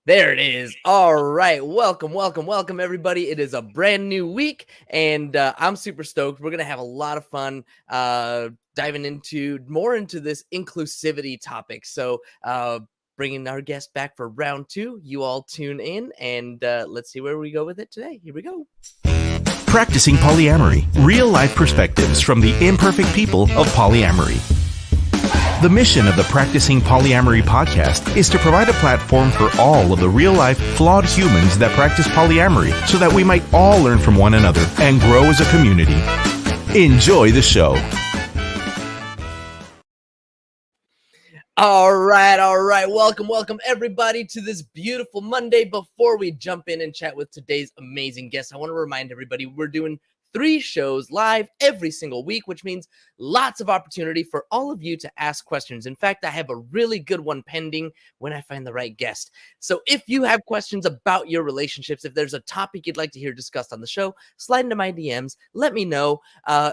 There it is. All right. Welcome, everybody. It is a brand new week, and I'm super stoked. We're going to have a lot of fun diving into this inclusivity topic. So, bringing our guest back for round two. You all tune in, and let's see where we go with it today. Here we go. Practicing Polyamory, real-life perspectives from the imperfect people of polyamory. The mission of the Practicing Polyamory podcast is to provide a platform for all of the real-life, flawed humans that practice polyamory so that we might all learn from one another and grow as a community. Enjoy the show. All right. Welcome, everybody, to this beautiful Monday. Before we jump in and chat with today's amazing guest, I want to remind everybody we're doing 3 shows live every single week, which means lots of opportunity for all of you to ask questions. In fact, I have a really good one pending when I find the right guest. So if you have questions about your relationships, if there's a topic you'd like to hear discussed on the show, slide into my DMs, let me know,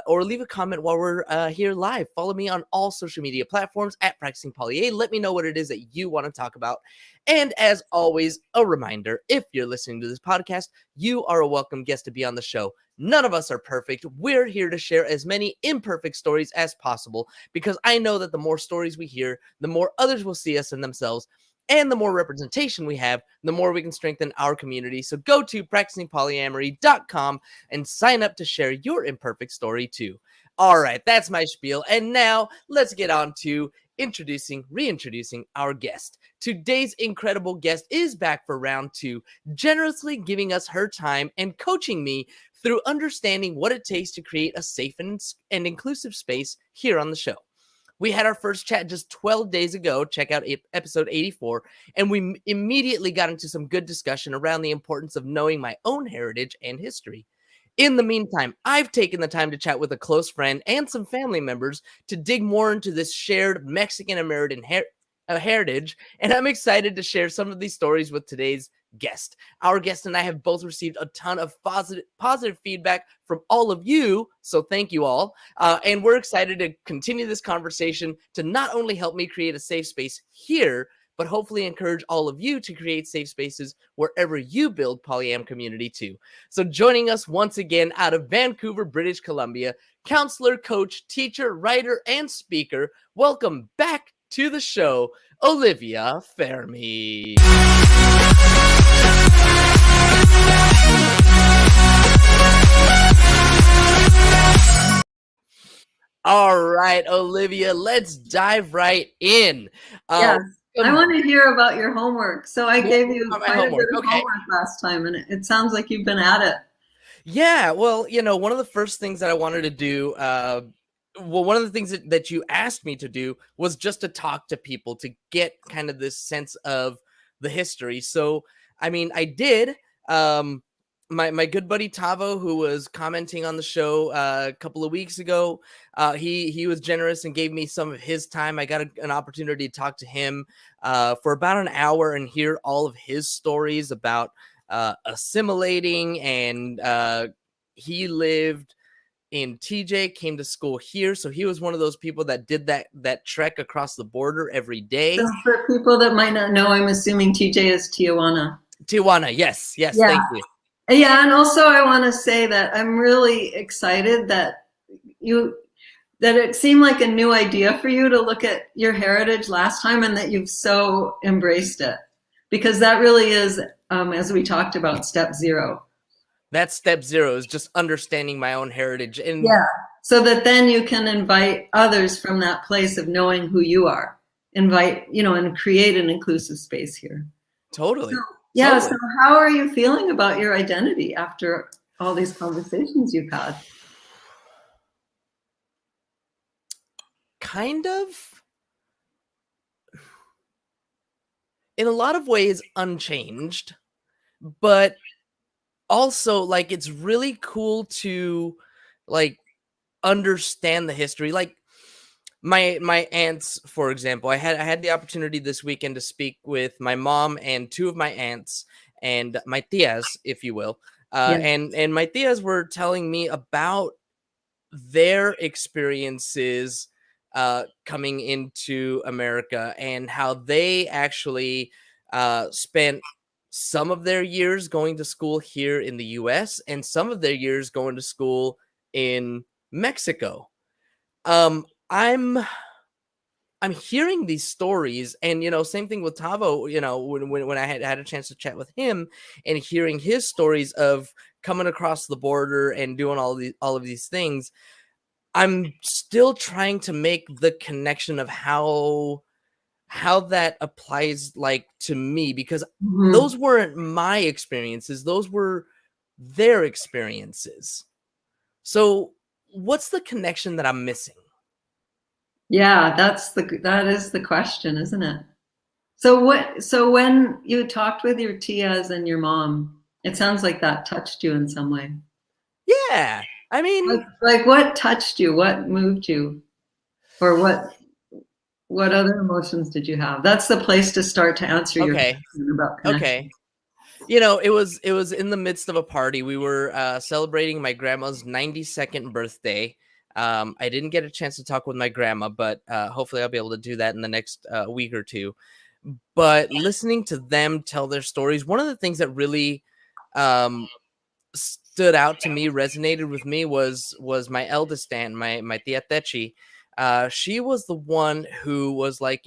or leave a comment while we're here live. Follow me on all social media platforms at Practicing Poly. Let me know what it is that you want to talk about. And as always, a reminder, if you're listening to this podcast, you are a welcome guest to be on the show. None of us are perfect. We're here to share as many imperfect stories as possible because I know that the more stories we hear, the more others will see us in themselves, and the more representation we have, the more we can strengthen our community. So go to practicingpolyamory.com and sign up to share your imperfect story too. All right, that's my spiel. And now let's get on to reintroducing our guest. Today's incredible guest is back for round 2, generously giving us her time and coaching me through understanding what it takes to create a safe and inclusive space here on the show. We had our first chat just 12 days ago. Check out episode 84. And we immediately got into some good discussion around the importance of knowing my own heritage and history. In the meantime, I've taken the time to chat with a close friend and some family members to dig more into this shared Mexican-American heritage, and I'm excited to share some of these stories with today's guest. Our guest and I have both received a ton of positive feedback from all of you, so thank you all. And we're excited to continue this conversation to not only help me create a safe space here, but hopefully encourage all of you to create safe spaces wherever you build polyam community too. So joining us once again out of Vancouver, British Columbia, counselor, coach, teacher, writer, and speaker, welcome back to the show, Olivia Fermi. All right, Olivia, let's dive right in. Yes, I want to hear about your homework. So I gave you quite a bit of homework last time, and it sounds like you've been at it. Yeah, well, one of the first things that I wanted to do, one of the things that you asked me to do was just to talk to people to get kind of this sense of the history. So, I mean, I did. My good buddy Tavo, who was commenting on the show a couple of weeks ago, he was generous and gave me some of his time. I got an opportunity to talk to him for about an hour and hear all of his stories about assimilating, and he lived in TJ, came to school here, so he was one of those people that did that trek across the border every day. So for people that might not know, I'm assuming TJ is Tijuana. Tijuana, yes, yeah. Thank you. Yeah, and also I want to say that I'm really excited that it seemed like a new idea for you to look at your heritage last time, and that you've so embraced it, because that really is, as we talked about, step 0. That's step 0, is just understanding my own heritage. And yeah, so that then you can invite others from that place of knowing who you are, and create an inclusive space here. Totally. Yeah. Totally. So how are you feeling about your identity after all these conversations you've had? Kind of, in a lot of ways, unchanged, but also, like, it's really cool to, like, understand the history. Like, my aunts, for example, I had the opportunity this weekend to speak with my mom and 2 of my aunts and my tias, if you will. And my tias were telling me about their experiences coming into America and how they actually spent some of their years going to school here in the US and some of their years going to school in Mexico. Um, I'm I'm hearing these stories, and same thing with Tavo. When I had a chance to chat with him and hearing his stories of coming across the border and doing all of these things, I'm still trying to make the connection of how that applies like to me, because Mhm. those weren't my experiences, those were their experiences. So what's the connection that I'm missing? Yeah, that is the question, isn't it? So when you talked with your tias and your mom, it sounds like that touched you in some way. Yeah, I mean, Like what touched you? What moved you? Or what other emotions did you have? That's the place to start to answer your okay, question about connection. okay. It was in the midst of a party. We were celebrating my grandma's 92nd birthday. I didn't get a chance to talk with my grandma, but hopefully I'll be able to do that in the next week or two. But listening to them tell their stories, one of the things that really um, stood out to me, resonated with me, was my eldest aunt, my tia Techi. She was the one who was like,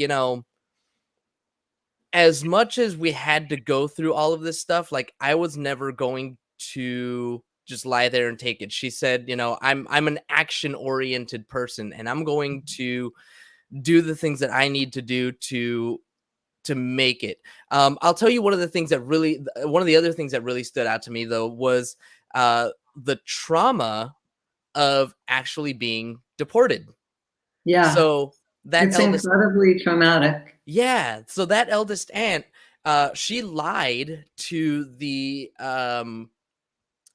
as much as we had to go through all of this stuff, like I was never going to just lie there and take it. She said, I'm an action oriented person, and I'm going to do the things that I need to do to make it. I'll tell you one of the other things that really stood out to me though was the trauma of actually being deported. Yeah, So that it's eldest incredibly traumatic. Yeah, so that eldest aunt, she lied to the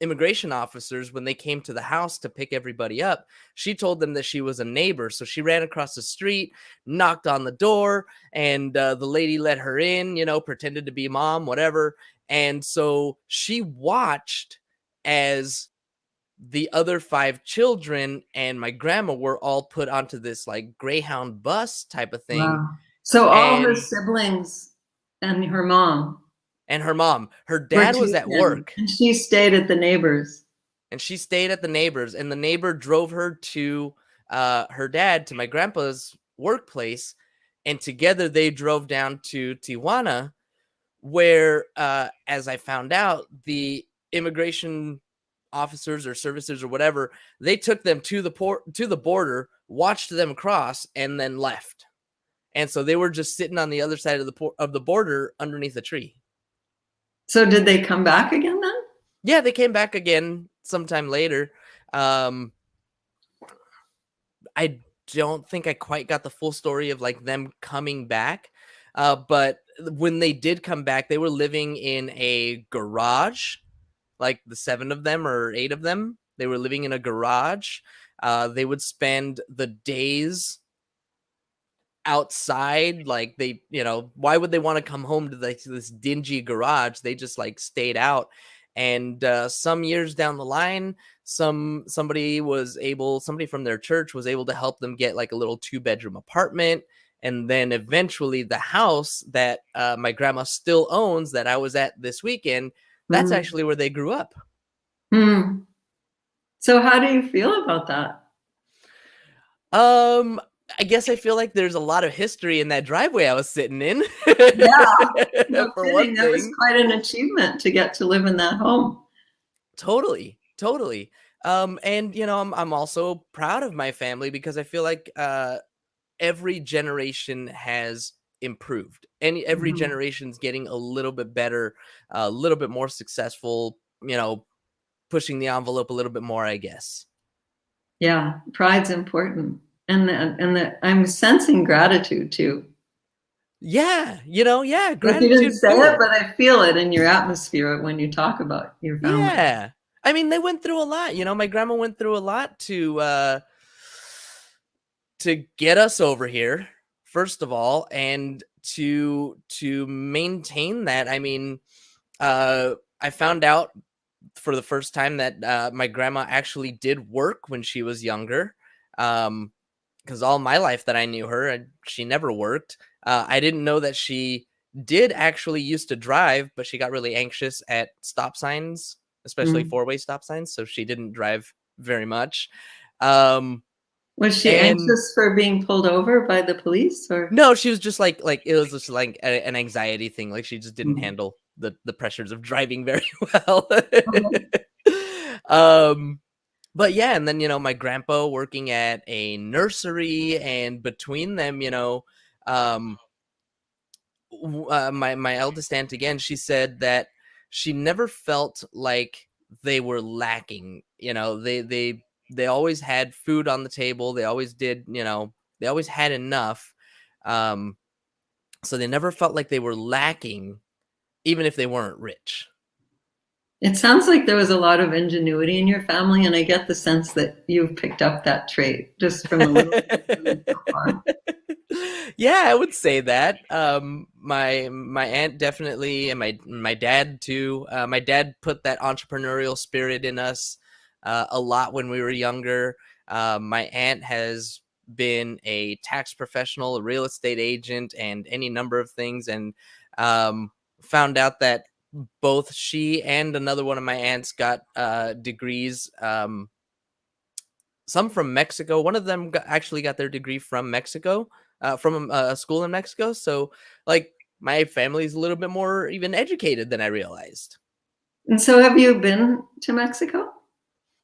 immigration officers when they came to the house to pick everybody up. She told them that she was a neighbor, so she ran across the street, knocked on the door, and the lady let her in. Pretended to be mom, whatever. And so she watched as the other five children and my grandma were all put onto this like Greyhound bus type of thing, Wow. So all her and siblings and her mom her mom, her were dad was at taken, work, and she stayed at the neighbors. and she stayed at the neighbors, and the neighbor drove her to her dad, to my grandpa's workplace, and together they drove down to Tijuana, where as I found out, the immigration officers or servicers or whatever, they took them to the border, watched them cross, and then left. And so they were just sitting on the other side of the border underneath a tree. So did they come back again then? Yeah, they came back again sometime later. Um, I don't think I quite got the full story of like them coming back. But when they did come back, they were living in a garage, like the seven of them or eight of them. They were living in a garage. They would spend the days outside, like why would they want to come home to this dingy garage? They just like stayed out. And some years down the line, somebody from their church was able to help them get like a little 2-bedroom apartment. And then eventually the house that my grandma still owns, that I was at this weekend, that's Mm. actually where they grew up. Hmm. So how do you feel about that? um I guess I feel like there's a lot of history in that driveway I was sitting in. Yeah, no For kidding. one That was thing. quite an achievement to get to live in that home. Totally, totally. And I'm also proud of my family, because I feel like every generation has improved, and every Mhm. generation's getting a little bit better, a little bit more successful, pushing the envelope a little bit more, I guess. Yeah, pride's important. I'm sensing gratitude too. Yeah, yeah, Like you didn't gratitude say it, too. but I feel it in your atmosphere when you talk about your family. Yeah. I mean, they went through a lot. My grandma went through a lot to get us over here, first of all, and to maintain that. I mean, I found out for the first time that my grandma actually did work when she was younger. Because all my life that I knew her, she never worked. I didn't know that she did actually used to drive, but she got really anxious at stop signs, especially Mm. four-way stop signs, so she didn't drive very much. Um, Was she and anxious for being pulled over by the police, or? no, she was just like it was just like an anxiety thing. Like she just didn't Mm. handle the pressures of driving very well. Okay. um, but yeah, and then my grandpa working at a nursery, and between them, um, my eldest aunt again, she said that she never felt like they were lacking. They always had food on the table. They always did. They always had enough. Um, so they never felt like they were lacking, even if they weren't rich. It sounds like there was a lot of ingenuity in your family, and I get the sense that you've picked up that trait just from the little bit I've heard so far. Yeah, I would say that. My aunt definitely, and my dad too. My dad put that entrepreneurial spirit in us a lot when we were younger. My aunt has been a tax professional, a real estate agent, and any number of things, and found out that both she and another one of my aunts got degrees. Some from Mexico. One of them actually got their degree from Mexico, from a school in Mexico. So, like, my family's a little bit more even educated than I realized. And so, have you been to Mexico?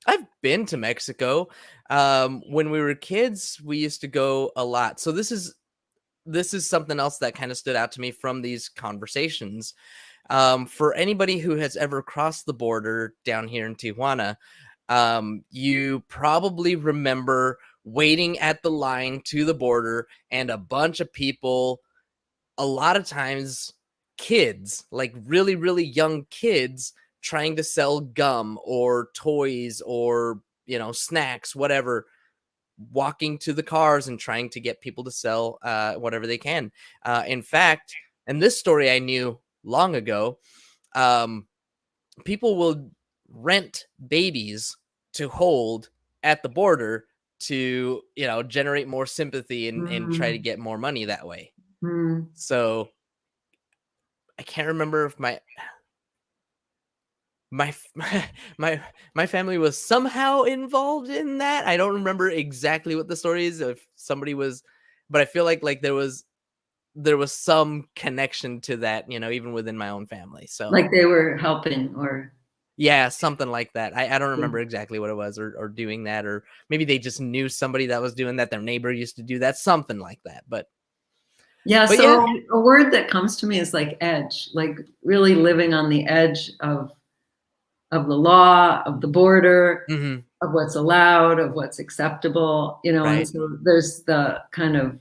I've been to Mexico. When we were kids, we used to go a lot. So this is something else that kind of stood out to me from these conversations. For anybody who has ever crossed the border down here in Tijuana, you probably remember waiting at the line to the border and a bunch of people, a lot of times kids, like really, really young kids, trying to sell gum or toys or, snacks, whatever, walking to the cars and trying to get people to sell whatever they can. In fact, and this story I knew long ago, um, people will rent babies to hold at the border to generate more sympathy and try to Mm, get more money that way. mm. So I can't remember if my my family was somehow involved in that. I don't remember exactly what the story is, if somebody was, but I feel like there was some connection to that, even within my own family. So Like they were helping, or? yeah, something like that. I don't Yeah. remember exactly what it was, or doing that, or maybe they just knew somebody that was doing that. Their neighbor used to do that, something like that. Yeah, But yeah. so a word that comes to me is like edge, like really living on the edge of the law, of the border, Hmm. of what's allowed, of what's acceptable, and Right. so there's the kind of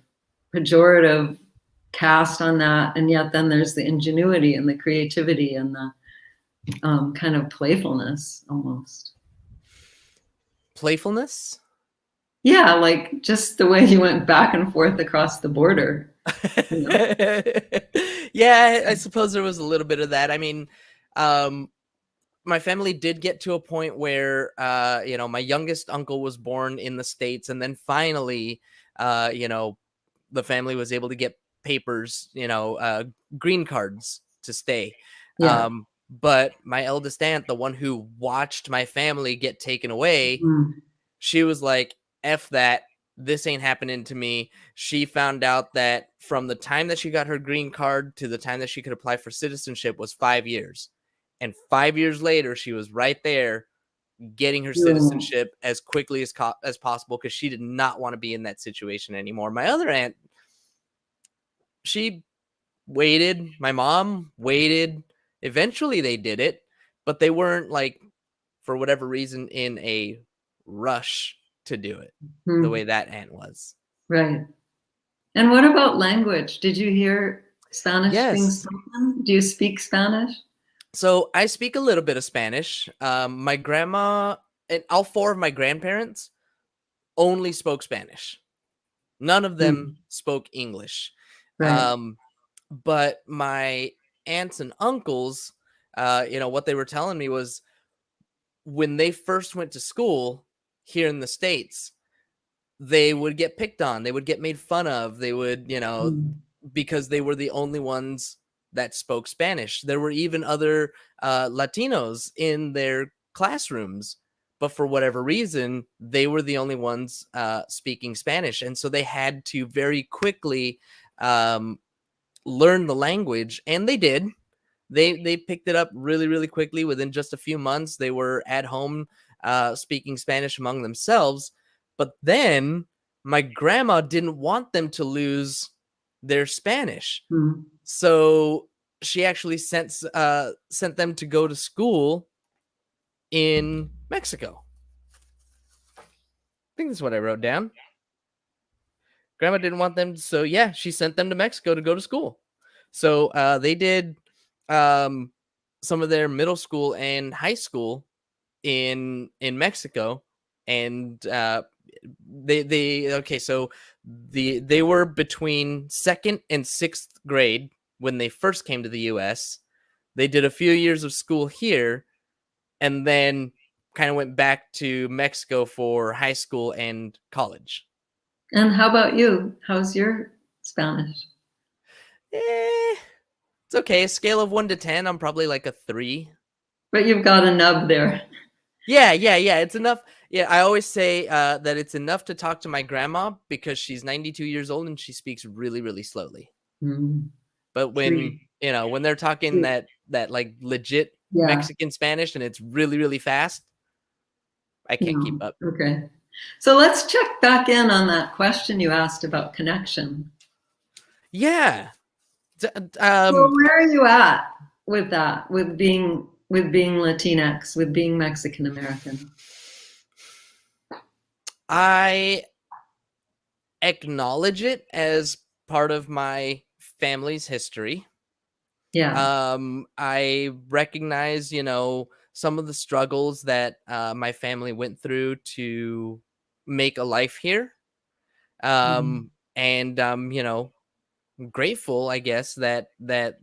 pejorative cast on that, and yet then there's the ingenuity and the creativity and the kind of playfulness almost. Playfulness. Yeah, like just the way you went back and forth across the border. You know? Yeah, I suppose there was a little bit of that. I mean, um, my family did get to a point where, my youngest uncle was born in the States, and then finally, uh, you know, the family was able to get papers, green cards to stay. Yeah. But my eldest aunt, the one who watched my family get taken away, Mm. she was like, F that. This ain't happening to me. She found out that from the time that she got her green card to the time that she could apply for citizenship was 5 years. And 5 years later, she was right there getting her Doing citizenship as quickly as possible, because she did not want to be in that situation anymore. My other aunt, she waited. My mom waited. Eventually, they did it, but they weren't, like, for whatever reason, in a rush to do it it. the Mm. way that aunt was. Right. And what about language? Did you hear Spanish being Yes. spoken? Do you speak Spanish? So I speak a little bit of Spanish. My grandma and all four of my grandparents only spoke Spanish. None of them Mm. spoke English. Right. Um, but my aunts and uncles, what they were telling me was when they first went to school here in the States, they would get picked on, they would get made fun of, they would, Mm. because they were the only ones that spoke Spanish. There were even other Latinos in their classrooms, but for whatever reason, they were the only ones speaking Spanish. And so they had to very quickly learn the language, and they did. They picked it up really, really quickly. Within just a few months, they were at home speaking Spanish among themselves. But then my grandma didn't want them to lose their Spanish. So she actually sent them to go to school in Mexico. I think that's what I wrote down. Grandma didn't want them, so yeah, she sent them to Mexico to go to school. So they did some of their middle school and high school in Mexico, and they were between 2nd and 6th grade when they first came to the U.S. They did a few years of school here, and then kind of went back to Mexico for high school and college. And how about you? How's your Spanish? It's okay. A scale of 1 to 10, I'm probably like a 3. But you've got a nub there. Yeah. It's enough. Yeah, I always say that it's enough to talk to my grandma because she's 92 years old and she speaks really, really slowly. But when when they're talking that like legit Mexican Spanish and it's really, really fast, I can't keep up. Okay. So let's check back in on that question you asked about connection. Yeah. So where are you at with that? With being Latinx, with being Mexican American? I acknowledge it as part of my family's history. Yeah. I recognize, some of the struggles that my family went through to make a life here. And grateful, I guess, that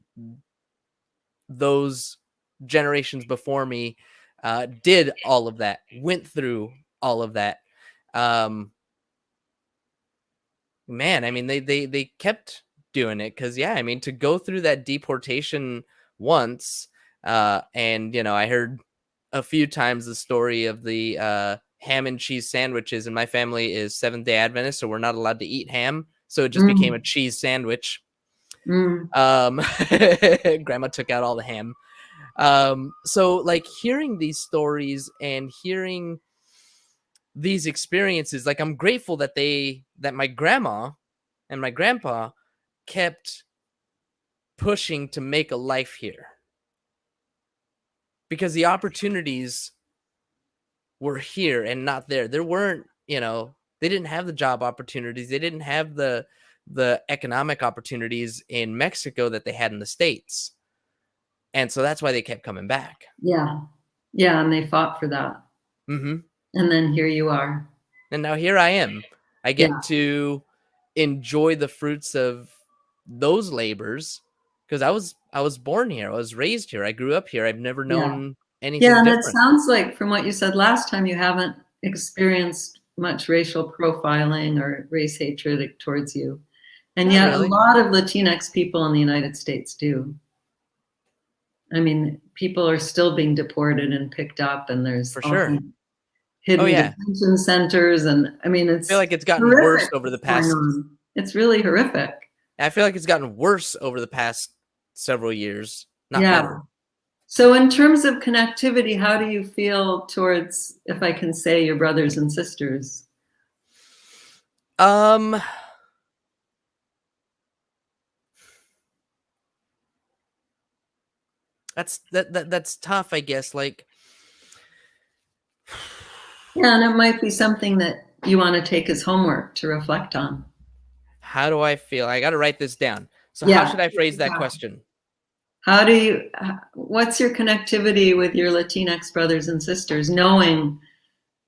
those generations before me did all of that, went through all of that. Man, I mean, they kept doing it because, yeah, I mean, to go through that deportation once, and I heard a few times the story of the ham and cheese sandwiches, and my family is Seventh-day Adventist, so we're not allowed to eat ham, so it just became a cheese sandwich. Grandma took out all the ham. So like hearing these stories and hearing these experiences, like I'm grateful that my grandma and my grandpa kept pushing to make a life here, because the opportunities were here and not there. There weren't, they didn't have the job opportunities. They didn't have the economic opportunities in Mexico that they had in the States. And so that's why they kept coming back. Yeah. Yeah. And they fought for that. And then here you are. And now here I am. I get to enjoy the fruits of those labors because I was born here. I was raised here. I grew up here. I've never known anything different. And it sounds like from what you said last time, you haven't experienced much racial profiling or race hatred towards you. And yet a lot of Latinx people in the United States do. I mean, people are still being deported and picked up, and there's hidden detention centers. And I mean, I feel like it's gotten worse over the past. It's really horrific. I feel like it's gotten worse over the past several years, not better. So in terms of connectivity, how do you feel towards, if I can say, your brothers and sisters? That's tough, I guess. Like, and it might be something that you want to take as homework to reflect on. How do I feel? I got to write this down. So how should I phrase that question? What's your connectivity with your Latinx brothers and sisters, knowing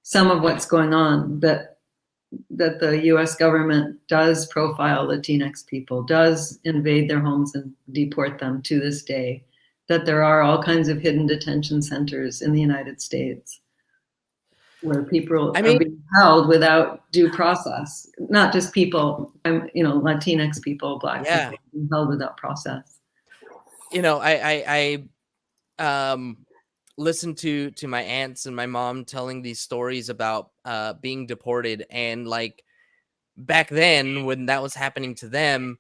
some of what's going on, that the US government does profile Latinx people, does invade their homes and deport them to this day, that there are all kinds of hidden detention centers in the United States where people are being held without due process, not just people, Latinx people, Black people being held without process. I listened to my aunts and my mom telling these stories about being deported, and like back then when that was happening to them,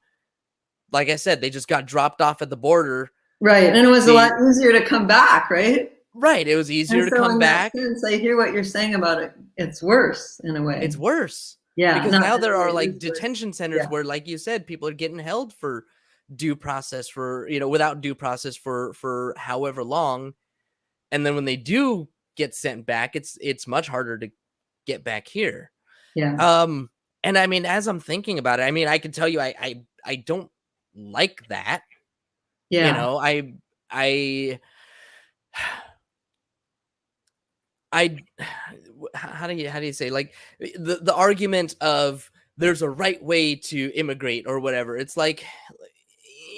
like I said, they just got dropped off at the border. Right. And it was a lot easier to come back, right? Right. It was easier to come back. In that sense, I hear what you're saying about it. It's worse in a way. It's worse. Yeah. Because now there are like detention centers where, like you said, people are getting held for due process for, without due process for however long. And then when they do get sent back, it's much harder to get back here. Yeah. And I mean, as I'm thinking about it, I mean, I can tell you, I don't like that. Yeah. How do you say, like, the argument of there's a right way to immigrate or whatever. It's like,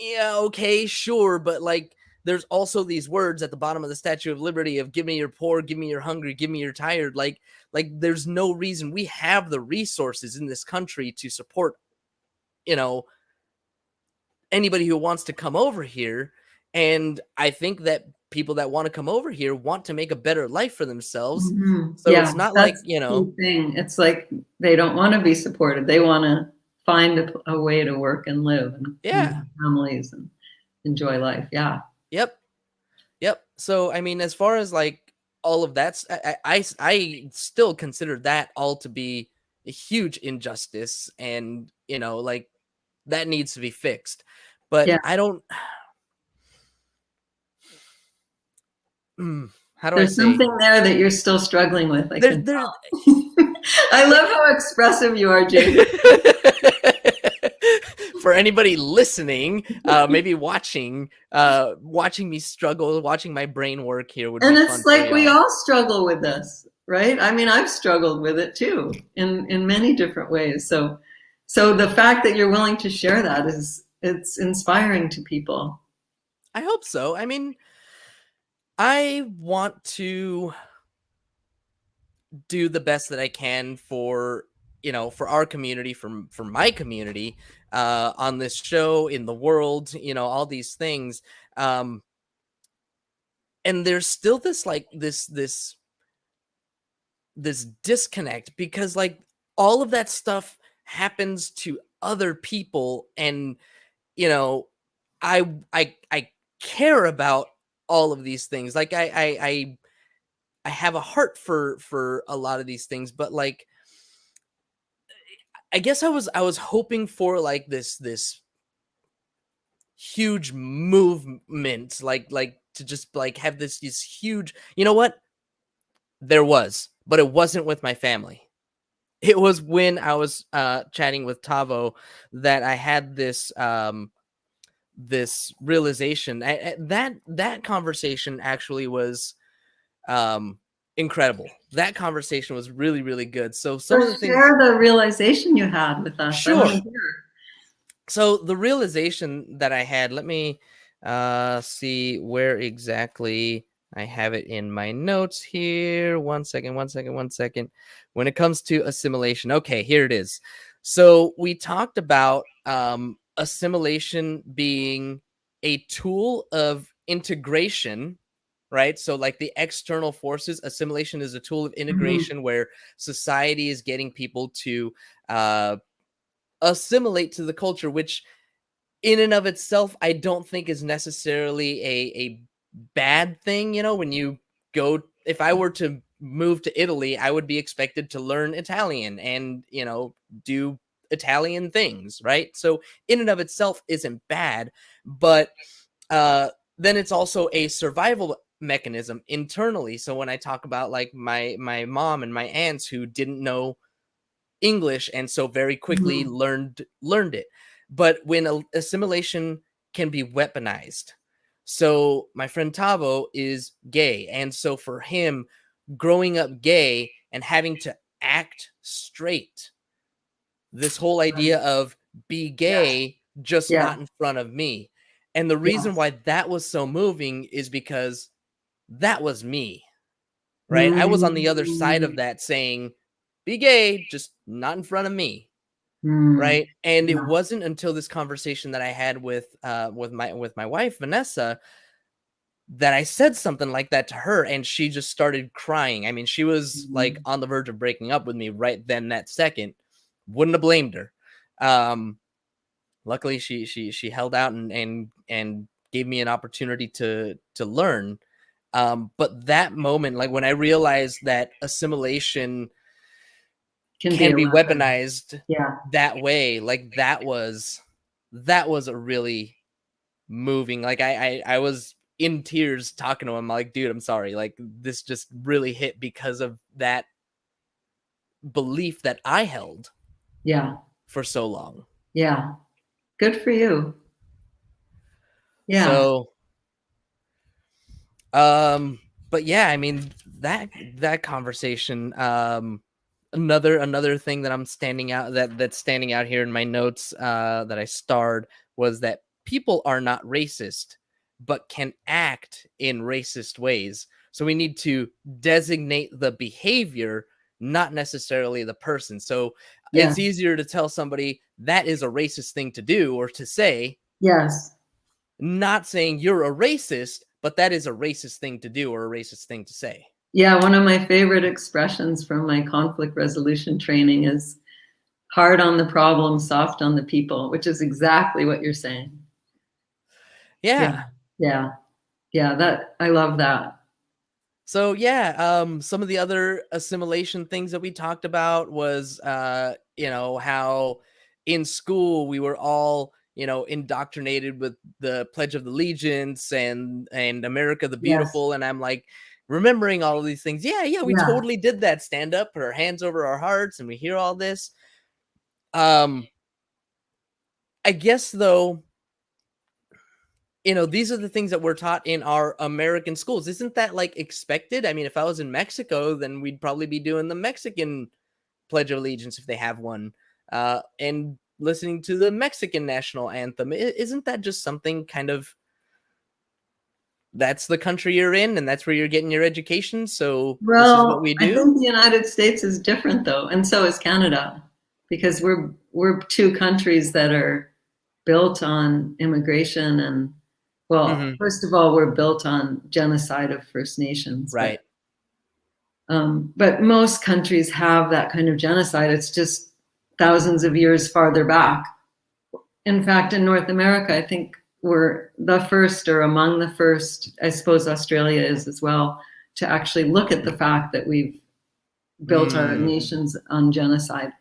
yeah, okay, sure, but like there's also these words at the bottom of the Statue of Liberty of give me your poor, give me your hungry, give me your tired. Like there's no reason. We have the resources in this country to support, anybody who wants to come over here. And I think that people that want to come over here want to make a better life for themselves. Mm-hmm. So it's not like, thing. It's like they don't want to be supported. They want to find a way to work and live and have families and enjoy life. Yeah. Yep. So, I mean, as far as like all of that, I still consider that all to be a huge injustice, and, like that needs to be fixed. But I don't. How do There's something there that you're still struggling with. I love how expressive you are, Jake. For anybody listening, maybe watching me struggle, watching my brain work here would be fun. And it's like we all struggle with this, right? I mean, I've struggled with it too in many different ways. So the fact that you're willing to share that it's inspiring to people. I hope so. I mean, I want to do the best that I can for our community, for my community, on this show, in the world, all these things. And there's still this like this disconnect, because like all of that stuff happens to other people, and I care about all of these things. Like I have a heart for a lot of these things, but like I guess I was hoping for like this huge movement, like to just like have this huge, what there was, but it wasn't with my family. It was when I was chatting with Tavo that I had this this realization. That conversation actually was incredible. That conversation was really, really good. So some of the things, share the realization you had with us. Sure. So the realization that I had, let me see where exactly I have it in my notes here. One second. When it comes to assimilation, okay, here it is. So we talked about assimilation being a tool of integration, right? So like the external forces, assimilation is a tool of integration, where society is getting people to assimilate to the culture, which in and of itself, I don't think is necessarily a bad thing. When you go, if I were to move to Italy, I would be expected to learn Italian and, do Italian things, right? So in and of itself isn't bad, but then it's also a survival mechanism internally. So when I talk about like my mom and my aunts who didn't know English and so very quickly learned it, but when assimilation can be weaponized. So my friend Tavo is gay, and so for him, growing up gay and having to act straight, this whole idea of be gay, just not in front of me. And the reason why that was so moving is because that was me, right? I was on the other side of that, saying, be gay, just not in front of me. right? And it Yeah. wasn't until this conversation that I had with my wife Vanessa that I said something like that to her, and she just started crying. I mean, she was like Mm. on the verge of breaking up with me right then that second. Wouldn't have blamed her. Um, Luckily, she held out and gave me an opportunity to learn. But that moment, like when I realized that assimilation Can be can a be weapon. weaponized Yeah. that way, like that was a really moving. Like I was in tears talking to him. Like, dude, I'm sorry. Like this just really hit because of that belief that I held Yeah. for so long. Yeah. Good for you. Yeah. So Um, but yeah, I mean that conversation. Another thing that I'm standing out that's standing out here in my notes that I starred was that people are not racist, but can act in racist ways. So we need to designate the behavior, not necessarily the person. So Yeah. it's easier to tell somebody that is a racist thing to do or to say, Yes. not saying you're a racist, but that is a racist thing to do or a racist thing to say. Yeah. One of my favorite expressions from my conflict resolution training is hard on the problem, soft on the people, which is exactly what you're saying. Yeah. Yeah. Yeah. Yeah. That I love that. So yeah, some of the other assimilation things that we talked about was how in school we were all, indoctrinated with the Pledge of Allegiance and America the Yes. Beautiful. And I'm like remembering all of these things. Yeah, yeah, we Yeah. totally did that. Stand up, put our hands over our hearts, and we hear all this. Um, I guess though, these are the things that we're taught in our American schools. Isn't that like expected? I mean, if I was in Mexico, then we'd probably be doing the Mexican Pledge of Allegiance if they have one, and listening to the Mexican national anthem. Isn't that just something kind of that's the country you're in and that's where you're getting your education? So this is what Well, we I do? think the United States is different though, and so is Canada, because we're two countries that are built on immigration and, well, Hmm. first of all, we're built on genocide of First Nations, Right. but most countries have that kind of genocide. It's just thousands of years farther back. In fact, in North America, I think we're the first or among the first, I suppose Australia is as well, to actually look at the fact that we've built our Mm, nations on genocide.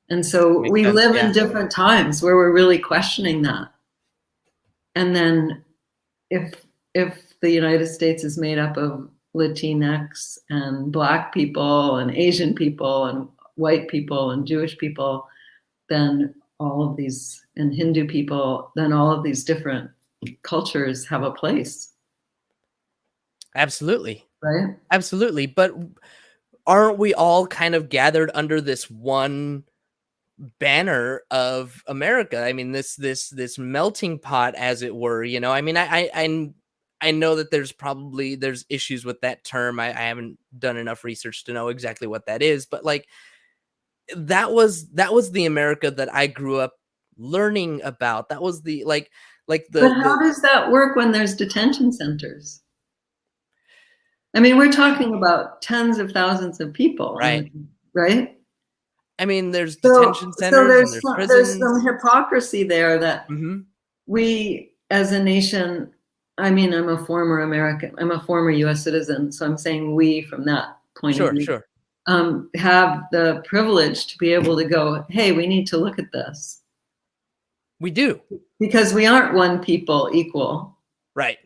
And so makes we sense. live in Yeah. different times where we're really questioning that. And then if the United States is made up of Latinx and Black people and Asian people and white people and Jewish people, then all of these, and Hindu people, then all of these different cultures have a place, Absolutely. right? Absolutely. But aren't we all kind of gathered under this one banner of America? I mean, this melting pot, as it were. I mean, I know that there's issues with that term. I haven't done enough research to know exactly what that is, but like that was the America that I grew up learning about. That was the like But the how does that work when there's detention centers? I mean, we're talking about tens of thousands of people, right. right? I mean, there's So, detention so centers and there's there's there's prisons. some hypocrisy there that Hmm. we, as a nation, I mean, I'm a former American, I'm a former U.S. citizen, so I'm saying we from that point of Sure, view, sure. have the privilege to be able to go, hey, we need to look at this We do. because we aren't one people equal. Right.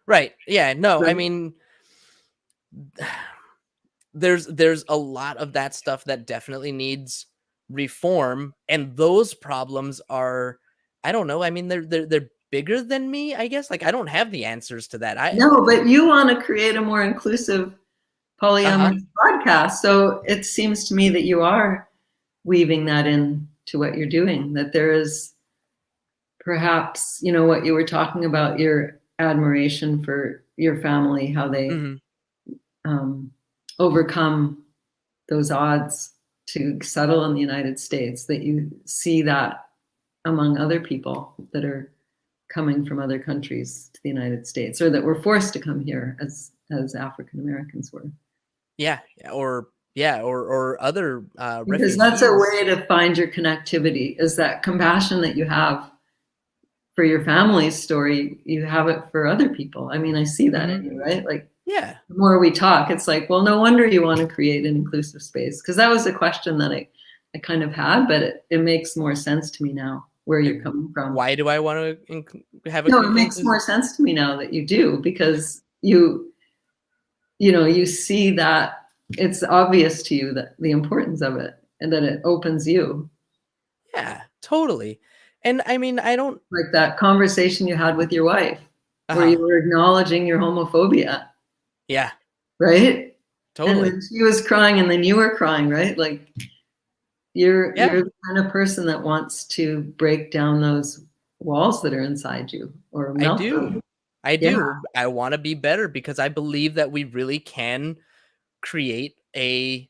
Right. Yeah. No, I Right. mean, there's a lot of that stuff that definitely needs reform, and those problems are, I don't know. I mean, they're bigger than me, I guess. Like I don't have the answers to that. No, but you want to create a more inclusive Uh-huh. polyamorous podcast, so it seems to me that you are weaving that in to what you're doing, that there is perhaps, what you were talking about, your admiration for your family, how they Hmm. um, overcome those odds. to settle in the United States, that you see that among other people that are coming from other countries to the United States, or that were forced to come here as African Americans were. Or other Because refugees. that's a way to find your connectivity, is that compassion that you have for your family's story, you have it for other people. I mean, I see that in you, right? Like, yeah, the more we talk, it's like, well, no wonder you want to create an inclusive space. Because that was a question that I kind of had, but it makes more sense to me now where you're coming from. Why do I want to have a No, it makes more sense to me now that you do, because you see that it's obvious to you that the importance of it, and that it opens you. Yeah, totally. And I mean, I don't like that conversation you had with your wife where you were acknowledging your homophobia. Yeah. Right? Totally. And then she was crying and then you were crying, right? Like you're the kind of person that wants to break down those walls that are inside you, or melt them. I do. I want to be better because I believe that we really can create a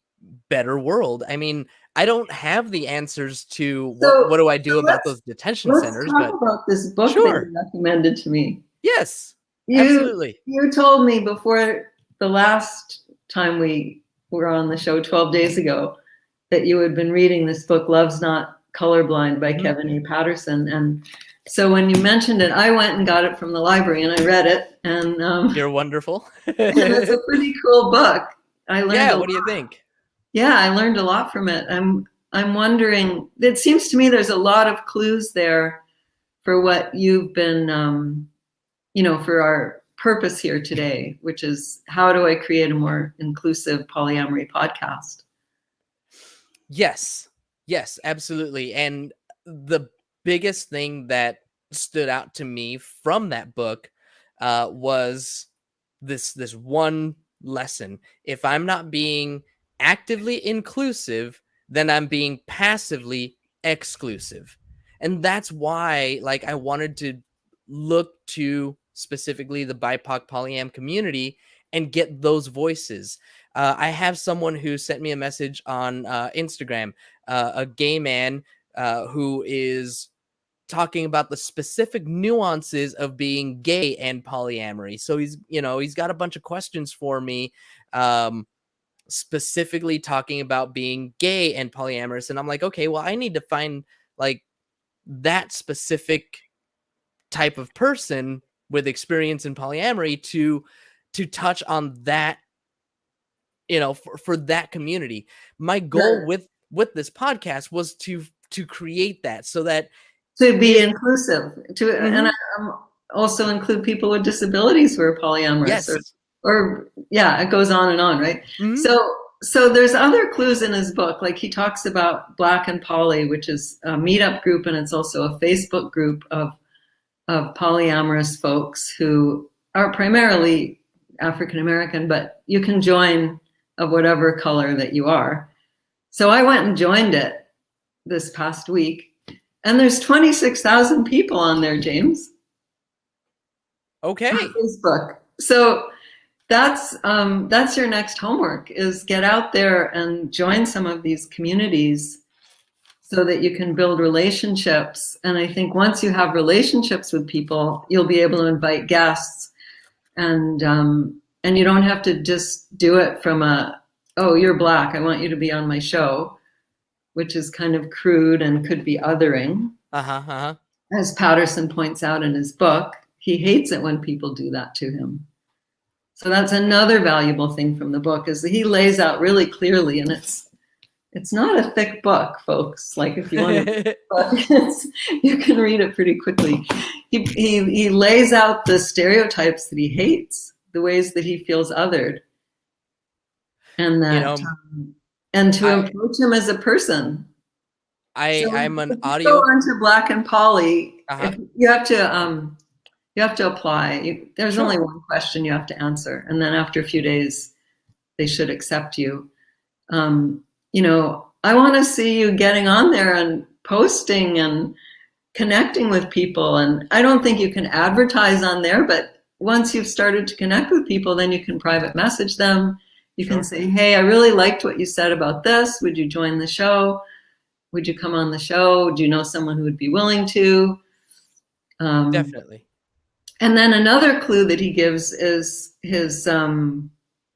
better world. I mean, I don't have the answers to what do I do about those detention centers. Let's talk about this book that you recommended to me. Yes, absolutely. You told me before the last time we were on the show 12 days ago that you had been reading this book, Love's Not Colorblind by Kevin A. Patterson. And so when you mentioned it, I went and got it from the library and I read it. And you're wonderful. And it's a pretty cool book. I learned what do you think? Yeah, I learned a lot from it. I'm wondering, it seems to me there's a lot of clues there for what you've been, for our purpose here today, which is how do I create a more inclusive polyamory podcast? Yes, absolutely. And the biggest thing that stood out to me from that book was this one lesson. If I'm not being actively inclusive, then I'm being passively exclusive. And that's why, like, I wanted to look to specifically the BIPOC polyam community and get those voices. I have someone who sent me a message on Instagram, a gay man who is talking about the specific nuances of being gay and polyamory. So he's got a bunch of questions for me, specifically talking about being gay and polyamorous. And I'm like, okay, well, I need to find like that specific type of person with experience in polyamory to touch on that, for that community. My goal with this podcast was to create that, so that to be inclusive, and also include people with disabilities who are polyamorous. Yes. Or it goes on and on, right? So there's other clues in his book. Like he talks about Black and Poly, which is a meetup group, and it's also a Facebook group of polyamorous folks who are primarily African American, but you can join of whatever color that you are. So I went and joined it this past week, and there's 26,000 people on there, James. Okay. On Facebook. So that's your next homework, is get out there and join some of these communities so that you can build relationships. And I think once you have relationships with people, you'll be able to invite guests, and you don't have to just do it from oh, you're Black, I want you to be on my show, which is kind of crude and could be othering. As Patterson points out in his book, he hates it when people do that to him. So that's another valuable thing from the book, is that he lays out really clearly, and it's not a thick book, folks. Like if you want to, you can read it pretty quickly. He lays out the stereotypes that he hates, the ways that he feels othered, and that and to approach him as a person. I'm an audio. Go on to Black and Poly. If you have to apply. There's only one question you have to answer, and then after a few days, they should accept you. I want to see you getting on there and posting and connecting with people. And I don't think you can advertise on there, but once you've started to connect with people, then you can private message them. You can say, hey, I really liked what you said about this. Would you join the show? Would you come on the show? Do you know someone who would be willing to? Definitely. And then another clue that he gives is his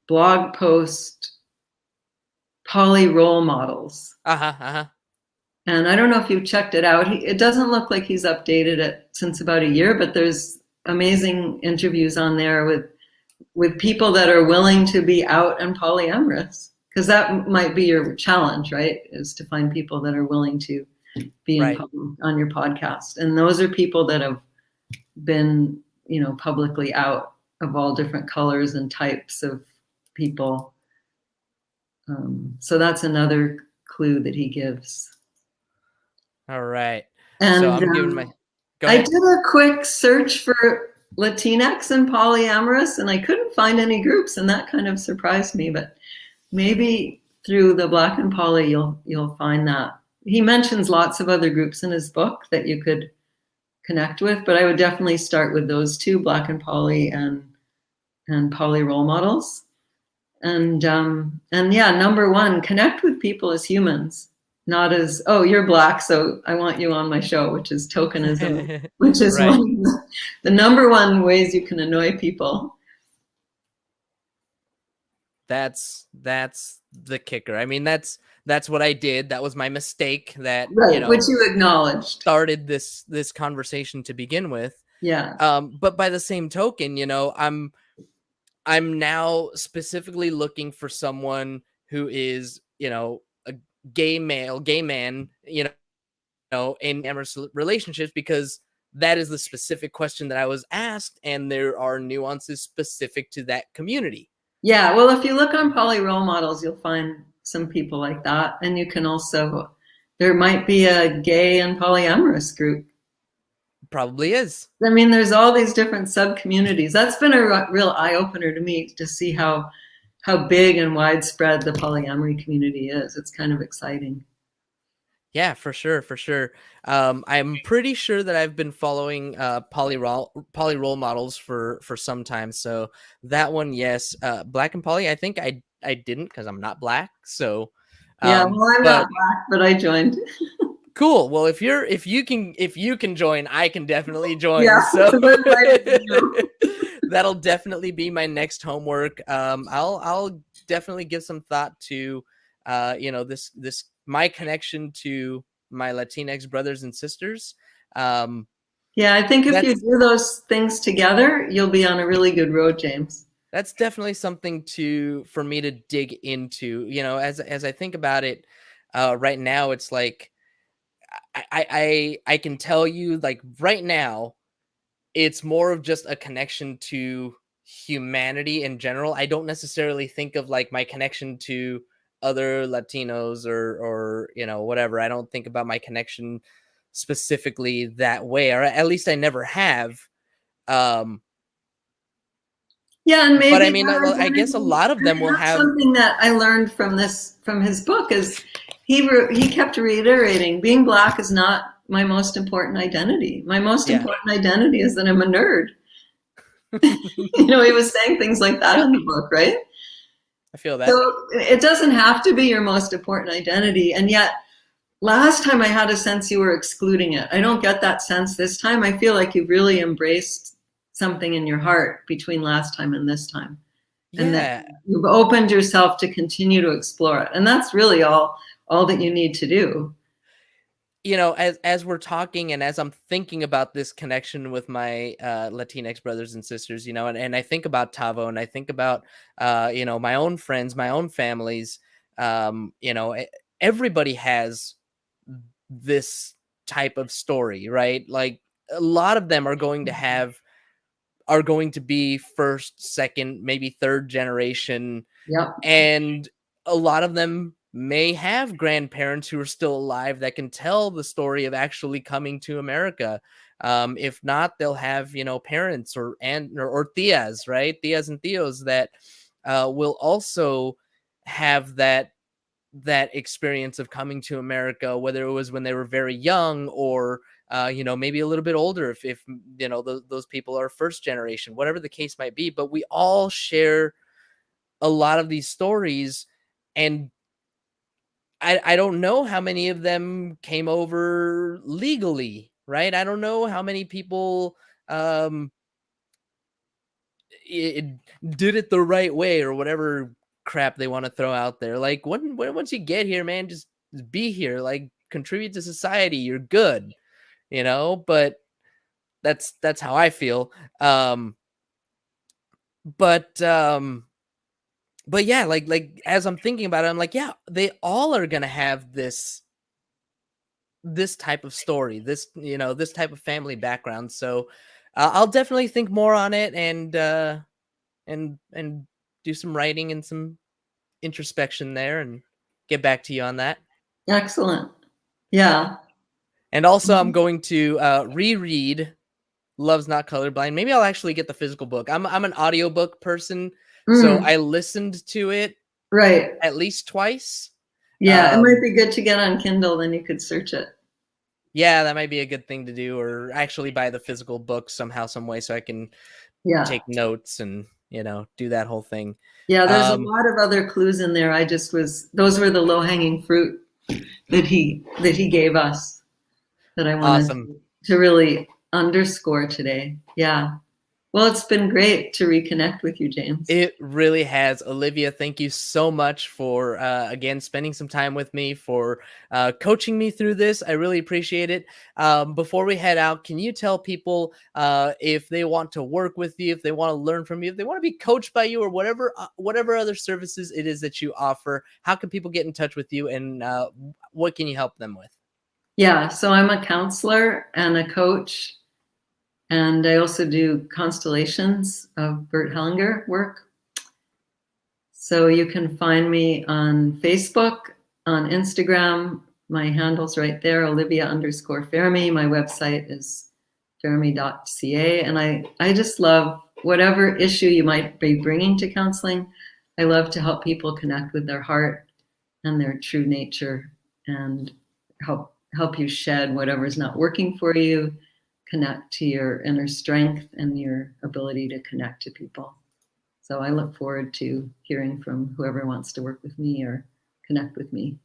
blog post, Poly Role Models. And I don't know if you've checked it out. It doesn't look like he's updated it since about a year, but there's amazing interviews on there with people that are willing to be out and polyamorous. Because that might be your challenge, right? Is to find people that are willing to be in on your podcast. And those are people that have been, publicly out, of all different colors and types of people. So that's another clue that he gives. All right. And so I'm giving my. Go I ahead. did a quick search for Latinx and polyamorous, and I couldn't find any groups, and that kind of surprised me. But maybe through the Black and Poly, you'll find that. He mentions lots of other groups in his book that you could connect with, but I would definitely start with those two, Black and Poly and Poly Role Models. And yeah, number one, connect with people as humans, not as, oh, you're Black, so I want you on my show, which is tokenism, which is one of the number one ways you can annoy people. That's the kicker. I mean, that's what I did. That was my mistake. That which you acknowledged started this conversation to begin with. Yeah. But by the same token, I'm now specifically looking for someone who is, a gay man, in amorous relationships, because that is the specific question that I was asked, and there are nuances specific to that community. Yeah, well, if you look on Poly Role Models, you'll find some people like that. And you can also, there might be a gay and polyamorous group. Probably is. I mean, there's all these different sub-communities. That's been a real eye-opener to me, to see how big and widespread the polyamory community is. It's kind of exciting. Yeah, for sure. I'm pretty sure that I've been following poly role models for some time. So that one, yes. Black and Poly, I think I didn't, because I'm not Black. So yeah, well, I'm not Black, but I joined. Cool. Well, if you can join, I can definitely join. Yeah, so that'll definitely be my next homework. I'll definitely give some thought to this my connection to my Latinx brothers and sisters. Yeah, I think if you do those things together, you'll be on a really good road, James. That's definitely something for me to dig into. As I think about it, right now, it's like I can tell you, like, right now, it's more of just a connection to humanity in general. I don't necessarily think of like my connection to other Latinos or whatever. I don't think about my connection specifically that way, or at least I never have. Yeah, and maybe, but I mean, I guess a lot of them will have something that I learned from his book is he kept reiterating, being Black is not my most important identity. My most important identity is that I'm a nerd. He was saying things like that in the book, right? I feel that. So it doesn't have to be your most important identity. And yet, last time I had a sense you were excluding it. I don't get that sense this time. I feel like you've really embraced something in your heart between last time and this time. And that you've opened yourself to continue to explore it. And that's really all that you need to do. As we're talking and as I'm thinking about this connection with my Latinx brothers and sisters, and I think about Tavo, and I think about, my own friends, my own families, everybody has this type of story, right? Like, a lot of them are going to be first, second, maybe third generation. Yep. And a lot of them may have grandparents who are still alive that can tell the story of actually coming to America. If not, they'll have, parents or tias, right? Tias and tios that will also have that experience of coming to America, whether it was when they were very young or, maybe a little bit older, if those people are first generation, whatever the case might be. But we all share a lot of these stories, and I don't know how many of them came over legally, right? I don't know how many people it did it the right way or whatever crap they want to throw out there. Like once you get here, man, just be here, like contribute to society. You're good, but that's how I feel. But yeah, like as I'm thinking about it, I'm like, yeah, they all are gonna have this type of story, this type of family background. So I'll definitely think more on it and do some writing and some introspection there and get back to you on that. Excellent. Yeah. And also I'm going to reread Love's Not Colorblind. Maybe I'll actually get the physical book. I'm an audiobook person, so I listened to it right at least twice. Yeah, it might be good to get on Kindle, then you could search it. Yeah, that might be a good thing to do, or actually buy the physical book somehow, some way, so I can take notes and do that whole thing. Yeah, there's a lot of other clues in there. Those were the low-hanging fruit that he gave us that I wanted to really underscore today. Yeah. Well, it's been great to reconnect with you, James. It really has. Olivia, thank you so much for, again, spending some time with me, for coaching me through this. I really appreciate it. Before we head out, can you tell people if they want to work with you, if they want to learn from you, if they want to be coached by you, or whatever other services it is that you offer, how can people get in touch with you, and what can you help them with? Yeah, so I'm a counselor and a coach. And I also do constellations of Bert Hellinger work. So you can find me on Facebook, on Instagram. My handle's right there, Olivia_Fermi. My website is fermi.ca. And I just love whatever issue you might be bringing to counseling. I love to help people connect with their heart and their true nature, and help you shed whatever's not working for you, connect to your inner strength and your ability to connect to people. So I look forward to hearing from whoever wants to work with me or connect with me.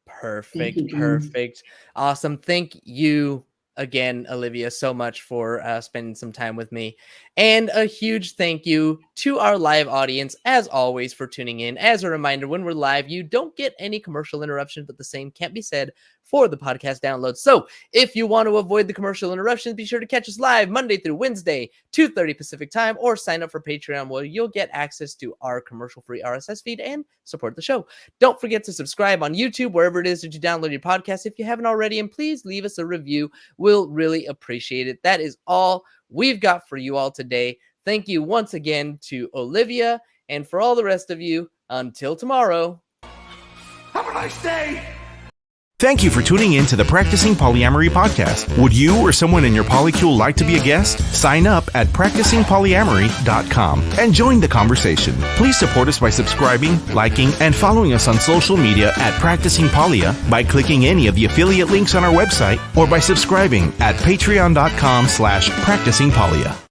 Perfect. Perfect. Awesome. Thank you again, Olivia, so much for spending some time with me. And a huge thank you to our live audience, as always, for tuning in. As a reminder, when we're live, you don't get any commercial interruptions, but the same can't be said for the podcast download. So if you want to avoid the commercial interruptions, be sure to catch us live Monday through Wednesday, 2:30 Pacific time, or sign up for Patreon, where you'll get access to our commercial-free RSS feed and support the show. Don't forget to subscribe on YouTube, wherever it is that you download your podcast, if you haven't already, and please leave us a review. We'll really appreciate it. That is all we've got for you all today. Thank you once again to Olivia, and for all the rest of you, until tomorrow. Have a nice day! Thank you for tuning in to the Practicing Polyamory podcast. Would you or someone in your polycule like to be a guest? Sign up at practicingpolyamory.com and join the conversation. Please support us by subscribing, liking, and following us on social media at Practicing Polya by clicking any of the affiliate links on our website, or by subscribing at patreon.com/practicingpolya.